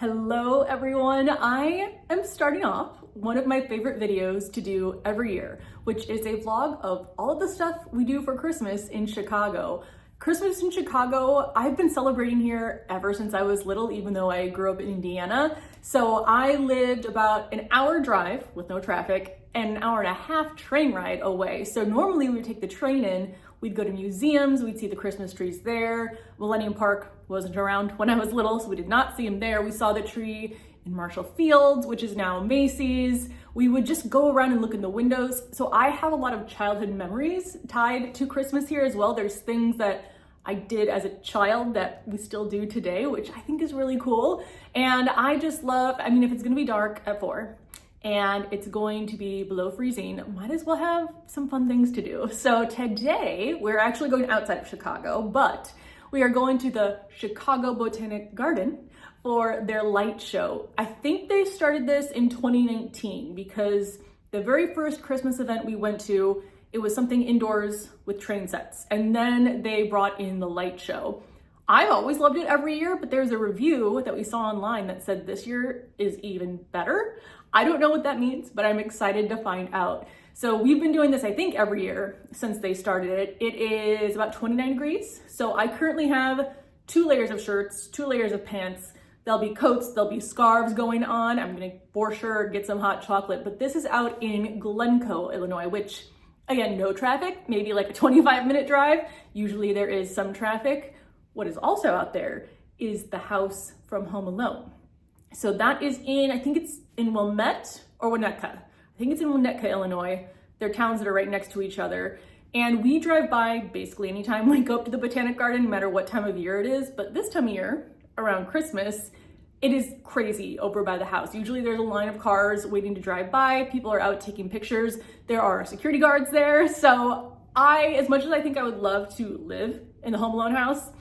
Hello everyone, I am starting off one of my favorite videos to do every year, which is a vlog of all of the stuff we do for Christmas in Chicago. Christmas in Chicago, I've been celebrating here ever since I was little, even though I grew up in Indiana. So I lived about an hour drive with no traffic and an hour and a half train ride away. So normally we would take the train in, we'd go to museums, we'd see the Christmas trees there. Millennium Park wasn't around when I was little, so we did not see him there. We saw the tree in Marshall Fields, which is now Macy's. We would just go around and look in the windows. So I have a lot of childhood memories tied to Christmas here as well. There's things that I did as a child that we still do today, which I think is really cool. And I just love, if it's gonna be dark at 4 and it's going to be below freezing, might as well have some fun things to do. So today we're actually going outside of Chicago, but we are going to the Chicago Botanic Garden for their light show. I think they started this in 2019 because the very first Christmas event we went to, it was something indoors with train sets. And then they brought in the light show. I've always loved it every year, but there's a review that we saw online that said this year is even better. I don't know what that means, but I'm excited to find out. So we've been doing this, I think, every year since they started it. It is about 29 degrees. So I currently have 2 layers of shirts, 2 layers of pants. There'll be coats, there'll be scarves going on. I'm gonna for sure get some hot chocolate, but this is out in Glencoe, Illinois, which again, no traffic, maybe like a 25-minute drive. Usually there is some traffic. What is also out there is the house from Home Alone. So that is in, I think it's in Wilmette or Winnetka. I think it's in Winnetka, Illinois. They're towns that are right next to each other. And we drive by basically anytime we go up to the Botanic Garden, no matter what time of year it is. But this time of year, around Christmas, it is crazy over by the house. Usually there's a line of cars waiting to drive by. People are out taking pictures. There are security guards there. So as much as I think I would love to live in the Home Alone house,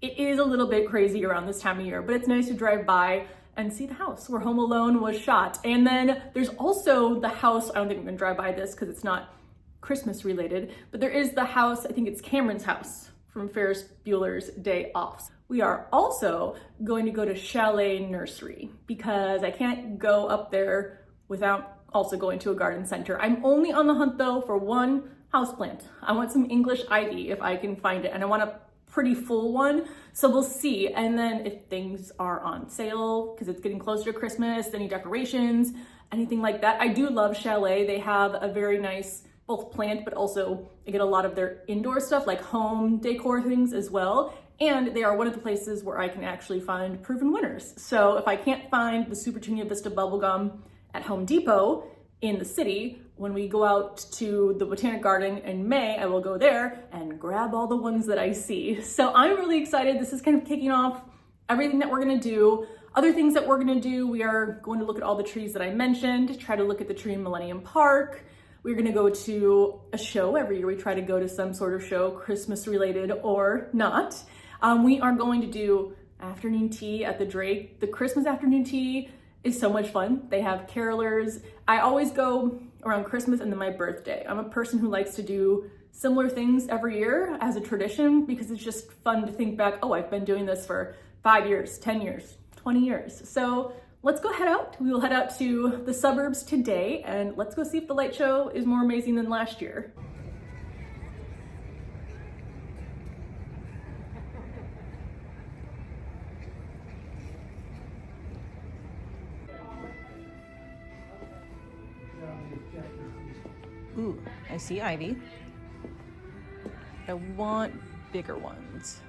it is a little bit crazy around this time of year, but it's nice to drive by and see the house where Home Alone was shot. And then there's also the house, I don't think I'm gonna drive by this because it's not Christmas related, but there is the house, I think it's Cameron's house from Ferris Bueller's Day Off. We are also going to go to Chalet Nursery because I can't go up there without also going to a garden center. I'm only on the hunt though for one houseplant. I want some English ivy if I can find it, and I want a pretty full one, so we'll see. And then if things are on sale, because it's getting closer to Christmas, any decorations, anything like that. I do love Chalet. They have a very nice, both plant, but also they get a lot of their indoor stuff, like home decor things as well. And they are one of the places where I can actually find proven winners. So if I can't find the Super Tunia Vista bubblegum at Home Depot in the city, when we go out to the Botanic Garden in May, I will go there and grab all the ones that I see. So I'm really excited. This is kind of kicking off everything that we're gonna do. Other things that we're gonna do, we are going to look at all the trees that I mentioned, try to look at the tree in Millennium Park. We're gonna go to a show every year. We try to go to some sort of show, Christmas related or not. We are going to do afternoon tea at the Drake. The Christmas afternoon tea is so much fun. They have carolers. I always go around Christmas and then my birthday. I'm a person who likes to do similar things every year as a tradition because it's just fun to think back, oh, I've been doing this for 5 years, 10 years, 20 years. So let's go head out. We will head out to the suburbs today and let's go see if the light show is more amazing than last year. Ooh, I see ivy. I want bigger ones.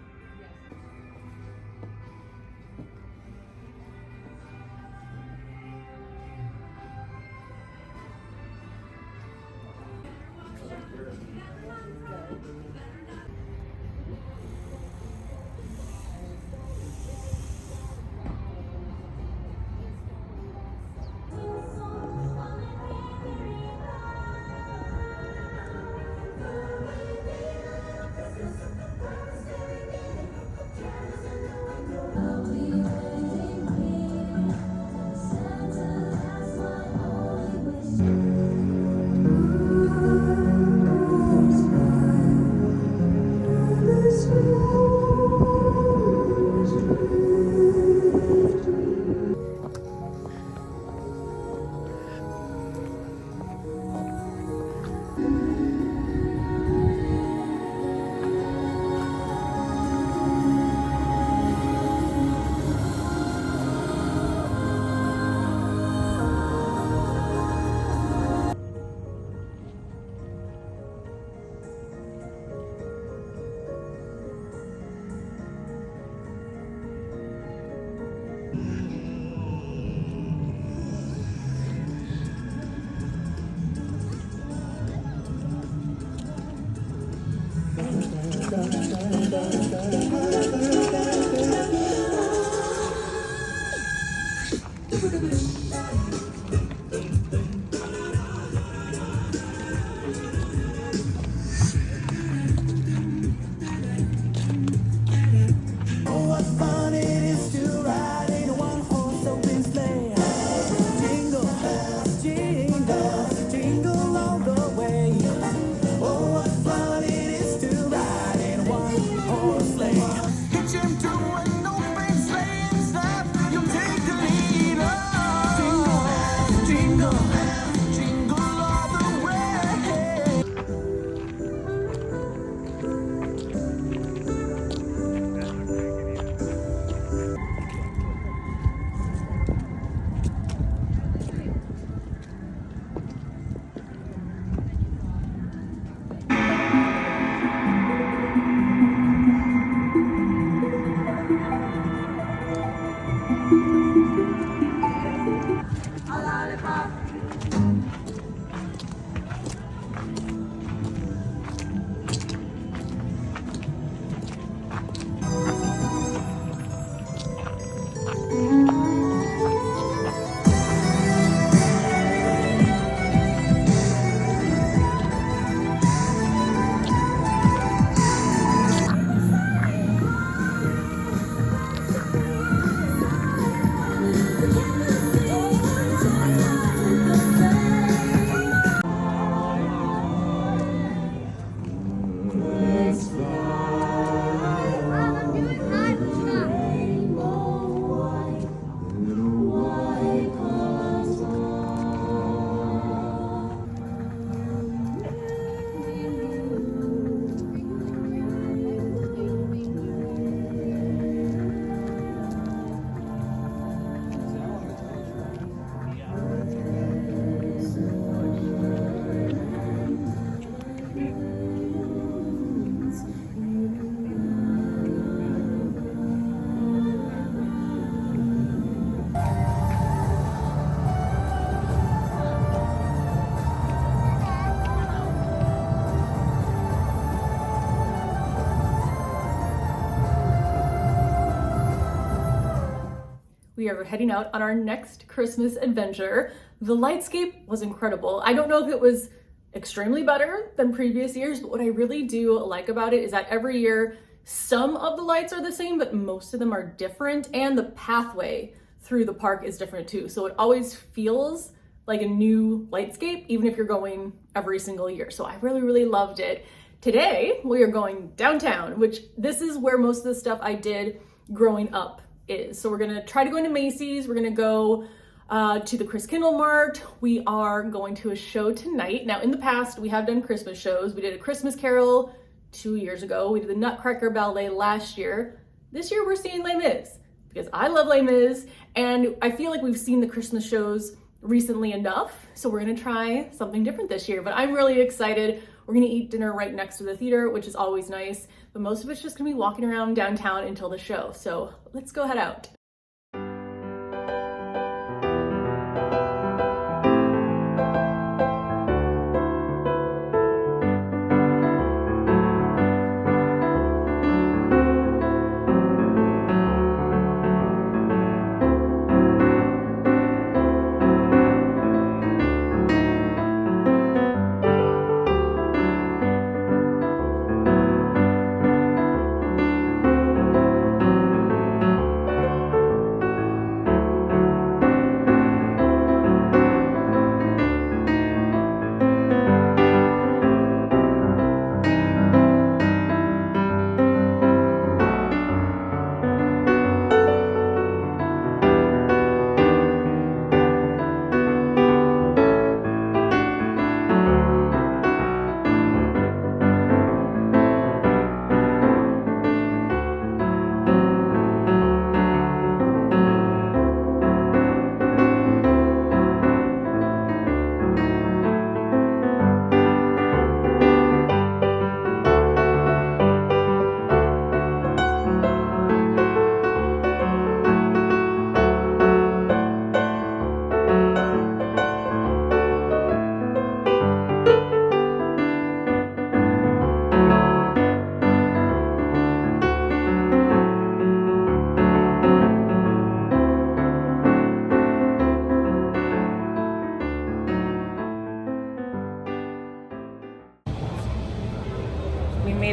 We are heading out on our next Christmas adventure. The Lightscape was incredible. I don't know if it was extremely better than previous years, but what I really do like about it is that every year some of the lights are the same, but most of them are different, and the pathway through the park is different too. So it always feels like a new Lightscape, even if you're going every single year. So I really, really loved it. Today, we are going downtown, which this is where most of the stuff I did growing up is. So we're gonna try to go into Macy's. We're gonna go to the Chris Kindle Mart. We are going to a show tonight. Now, in the past, we have done Christmas shows. We did a Christmas Carol 2 years ago. We did the Nutcracker Ballet last year. This year, we're seeing Les Mis because I love Les Mis, and I feel like we've seen the Christmas shows recently enough. So we're gonna try something different this year, but I'm really excited. We're gonna eat dinner right next to the theater, which is always nice, but most of it's just gonna be walking around downtown until the show. So let's go head out.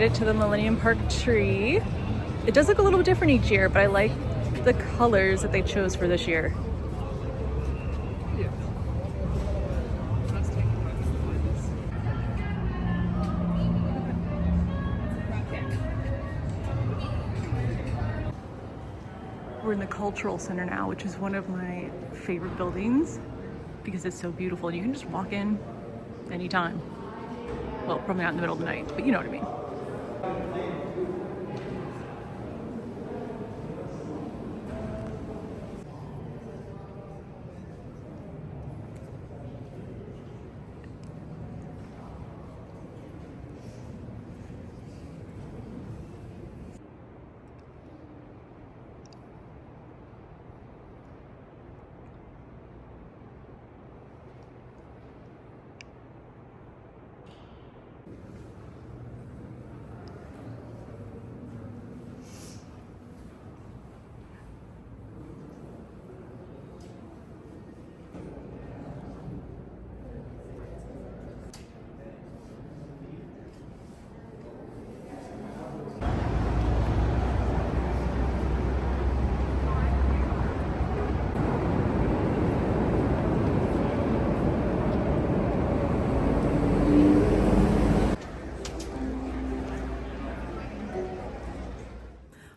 made it to the Millennium Park tree. It does look a little different each year, but I like the colors that they chose for this year. We're in the Cultural Center now, which is one of my favorite buildings because it's so beautiful. You can just walk in anytime. Well, probably not in the middle of the night, but you know what I mean.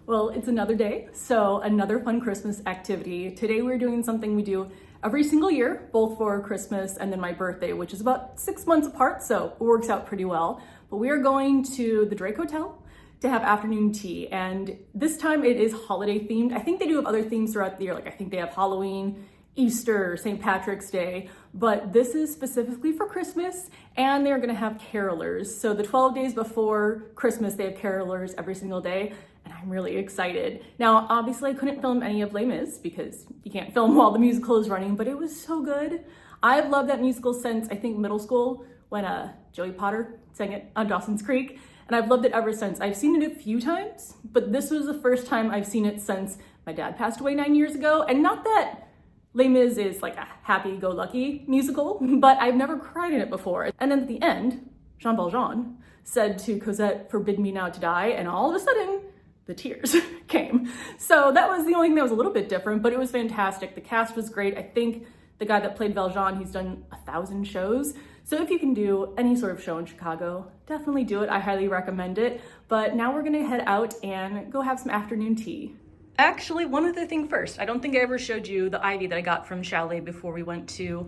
Well, it's another day, so another fun Christmas activity. Today we're doing something we do every single year, both for Christmas and then my birthday, which is about 6 months apart, so it works out pretty well. But we are going to the Drake Hotel to have afternoon tea, and this time it is holiday themed. I think they do have other themes throughout the year, like I think they have Halloween, Easter, St. Patrick's Day, but this is specifically for Christmas, and they're gonna have carolers. So the 12 days before Christmas, they have carolers every single day, and I'm really excited. Now, obviously I couldn't film any of Les Mis because you can't film while the musical is running, but it was so good. I've loved that musical since I think middle school when Joey Potter sang it on Dawson's Creek, and I've loved it ever since. I've seen it a few times, but this was the first time I've seen it since my dad passed away 9 years ago, and not that Les Mis is like a happy-go-lucky musical, but I've never cried in it before. And then at the end, Jean Valjean said to Cosette, "Forbid me now to die," and all of a sudden, the tears came. So that was the only thing that was a little bit different, but it was fantastic. The cast was great. I think the guy that played Valjean, he's done 1,000 shows. So if you can do any sort of show in Chicago, definitely do it. I highly recommend it. But now we're gonna head out and go have some afternoon tea. Actually, one other thing first. I don't think I ever showed you the ivy that I got from Chalet before we went to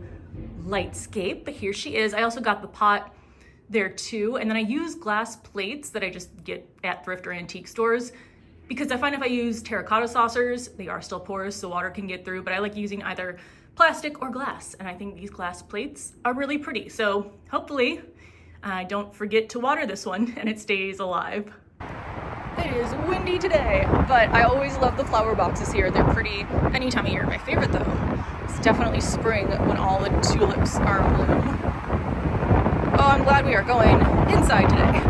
Lightscape, but here she is. I also got the pot there too, and then I use glass plates that I just get at thrift or antique stores because I find if I use terracotta saucers, they are still porous so water can get through, but I like using either plastic or glass, and I think these glass plates are really pretty. So hopefully I don't forget to water this one and it stays alive. It is windy today, but I always love the flower boxes here. They're pretty any time of year. My favorite though is definitely spring when all the tulips are in bloom. Oh, I'm glad we are going inside today.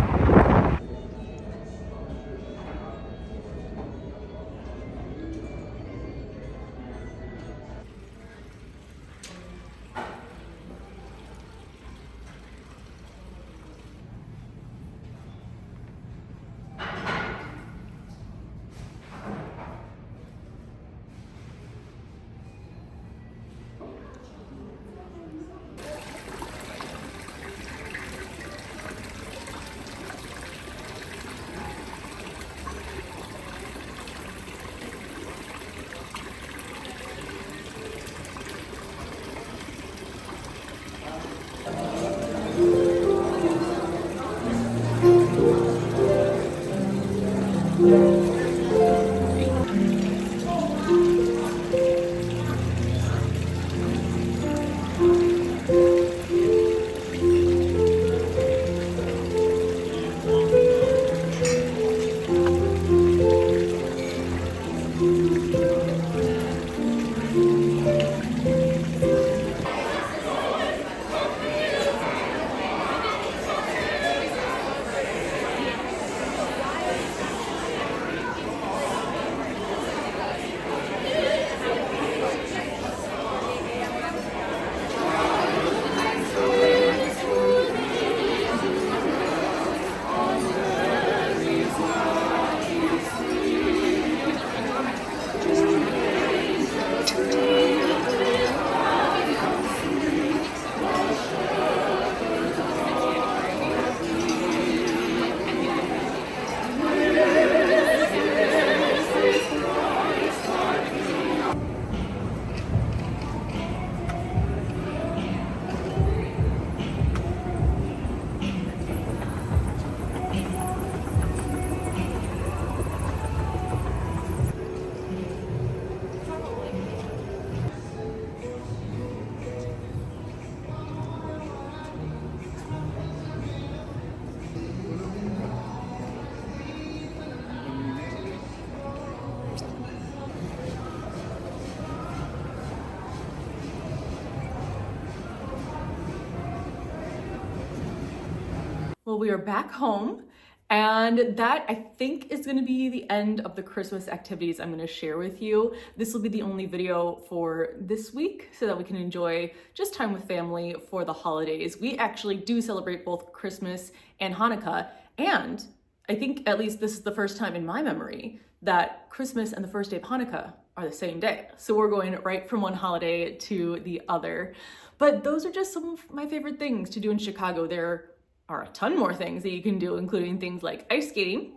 Well, we are back home, and that I think is going to be the end of the Christmas activities I'm going to share with you. This will be the only video for this week so that we can enjoy just time with family for the holidays. We actually do celebrate both Christmas and Hanukkah, and I think at least this is the first time in my memory that Christmas and the first day of Hanukkah are the same day. So we're going right from one holiday to the other. But those are just some of my favorite things to do in Chicago. There are a ton more things that you can do, including things like ice skating.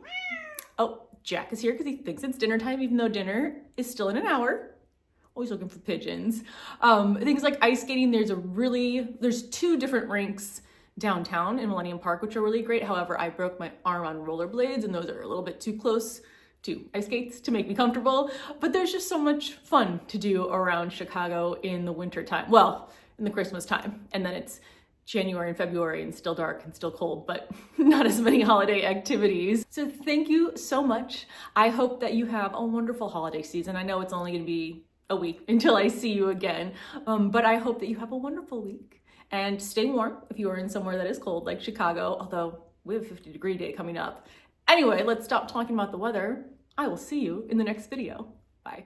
Oh, Jack is here because he thinks it's dinner time, even though dinner is still in an hour. Always looking for pigeons. Things like ice skating, there's two different rinks downtown in Millennium Park, which are really great. However, I broke my arm on rollerblades, and those are a little bit too close to ice skates to make me comfortable. But there's just so much fun to do around Chicago in the winter time. Well, in the Christmas time. And then it's January and February and still dark and still cold, but not as many holiday activities. So thank you so much. I hope that you have a wonderful holiday season. I know it's only going to be a week until I see you again, but I hope that you have a wonderful week and stay warm if you are in somewhere that is cold like Chicago, although we have a 50-degree day coming up. Anyway, let's stop talking about the weather. I will see you in the next video. Bye.